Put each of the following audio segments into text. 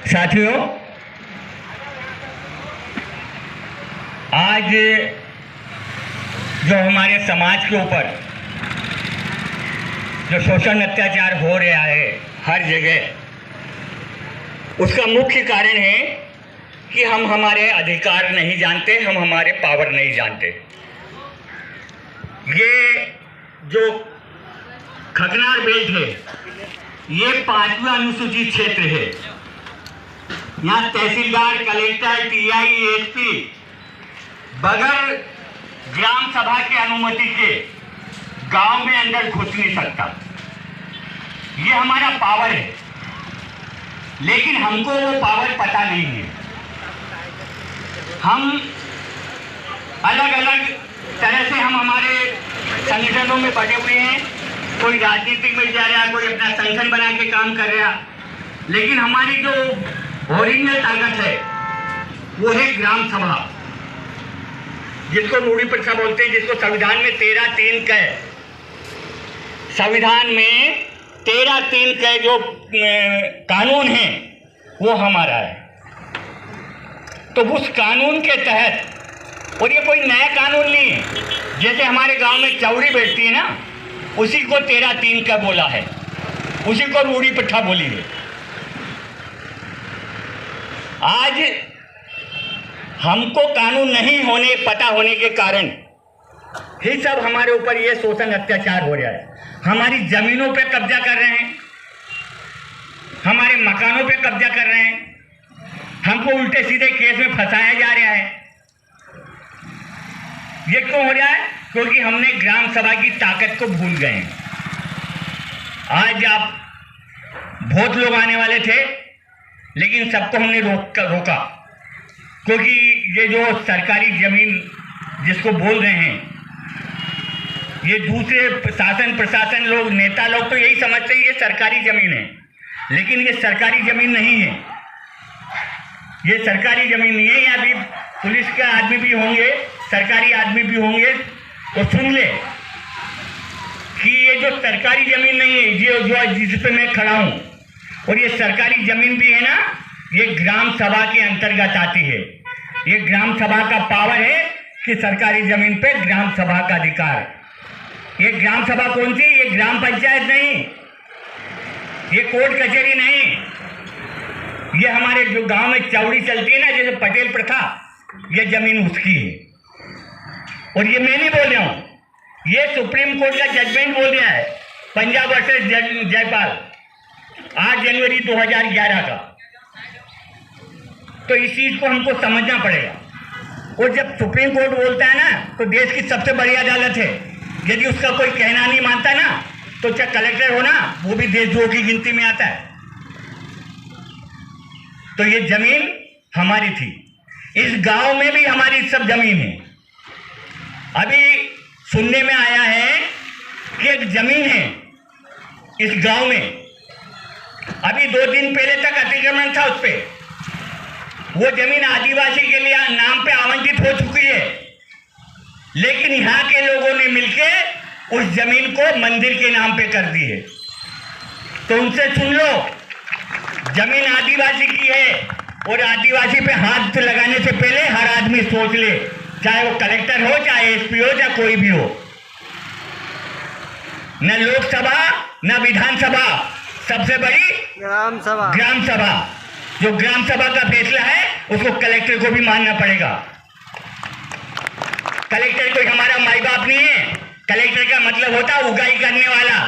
साथियों, आज जो हमारे समाज के ऊपर जो शोषण अत्याचार हो रहा है हर जगह, उसका मुख्य कारण है कि हम हमारे अधिकार नहीं जानते, हम हमारे पावर नहीं जानते। ये जो खकनार बेल्ट है, ये 5वां अनुसूचित क्षेत्र है। यहाँ तहसीलदार, कलेक्टर, टीआई, एसपी बगैर ग्राम सभा की अनुमति के गांव में अंदर घुस नहीं सकता। ये हमारा पावर है, लेकिन हमको वो पावर पता नहीं है। हम अलग अलग तरह से हम हमारे संगठनों में बटे हुए हैं। कोई राजनीतिक में जा रहा है, कोई अपना संगठन बना के काम कर रहा, लेकिन हमारी जो ओरिजिनल ताकत है वो है ग्राम सभा, जिसको रूढ़ी प्रथा बोलते हैं, जिसको संविधान में 13(3) का है। संविधान में 13(3) का जो कानून है वो हमारा है। तो उस कानून के तहत, और ये कोई नया कानून नहीं है, जैसे हमारे गांव में चौड़ी बैठती है ना, उसी को 13(3) का बोला है, उसी को रूढ़ी प्रथा बोली है। आज हमको कानून नहीं होने पता होने के कारण ही सब हमारे ऊपर ये शोषण अत्याचार हो रहा है। हमारी जमीनों पे कब्जा कर रहे हैं, हमारे मकानों पे कब्जा कर रहे हैं, हमको उल्टे सीधे केस में फंसाया जा रहा है। ये क्यों हो रहा है? क्योंकि हमने ग्राम सभा की ताकत को भूल गए हैं। आज आप बहुत लोग आने वाले थे, लेकिन सबको हमने रोका, क्योंकि ये जो सरकारी जमीन जिसको बोल रहे हैं, ये दूसरे प्रशासन लोग, नेता लोग तो यही समझते हैं ये सरकारी जमीन है, लेकिन ये सरकारी जमीन नहीं है। ये सरकारी जमीन नहीं है। यहाँ भी पुलिस के आदमी भी होंगे, सरकारी आदमी भी होंगे, तो सुन ले कि ये जो सरकारी जमीन नहीं है, ये जो जिस पे मैं खड़ा हूँ, और ये सरकारी जमीन भी है ना, ये ग्राम सभा के अंतर्गत आती है। ये ग्राम सभा का पावर है कि सरकारी जमीन पे ग्राम सभा का अधिकार। ये ग्राम सभा कौन सी? ये ग्राम पंचायत नहीं, ये कोर्ट कचहरी नहीं। ये हमारे जो गांव में चौड़ी चलती है ना, जैसे पटेल प्रथा, ये जमीन उसकी है। और ये मैं नहीं बोल रहा हूँ, ये सुप्रीम कोर्ट का जजमेंट बोल रहा है, पंजाब वर्सेस जयपाल, 8 जनवरी 2011 का। तो इस चीज को हमको समझना पड़ेगा। और जब सुप्रीम कोर्ट बोलता है ना, तो देश की सबसे बड़ी अदालत है। यदि उसका कोई कहना नहीं मानता ना, तो चाहे कलेक्टर हो ना, वो भी देशद्रोह की गिनती में आता है। तो ये जमीन हमारी थी, इस गांव में भी हमारी सब जमीन है। अभी सुनने में आया है कि एक जमीन है इस गांव में, अभी 2 दिन पहले तक अतिक्रमण था उस पर। वो जमीन आदिवासी के लिए नाम पे आवंटित हो चुकी है, लेकिन यहाँ के लोगों ने मिलके उस जमीन को मंदिर के नाम पे कर दी है। तो उनसे सुन लो, जमीन आदिवासी की है, और आदिवासी पे हाथ लगाने से पहले हर आदमी सोच ले, चाहे वो कलेक्टर हो, चाहे एसपी हो, चाहे कोई भी हो। न लोकसभा न विधानसभा, सबसे बड़ी ग्राम सभा। जो ग्राम सभा का फैसला है उसको कलेक्टर को भी मानना पड़ेगा। कलेक्टर कोई हमारा माई बाप नहीं है। कलेक्टर का मतलब होता है उगाई करने वाला,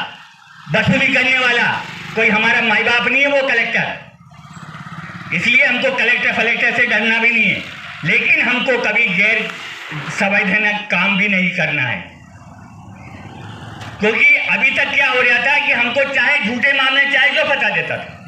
वसूली करने वाला। कोई हमारा माई बाप नहीं है वो कलेक्टर। इसलिए हमको कलेक्टर फलेक्टर से डरना भी नहीं है, लेकिन हमको कभी गैर संवैधानिक काम भी नहीं करना है। क्योंकि अभी तक क्या हो रहा था कि हमको चाहे झूठे मामले चाहे जो फंसा देता था।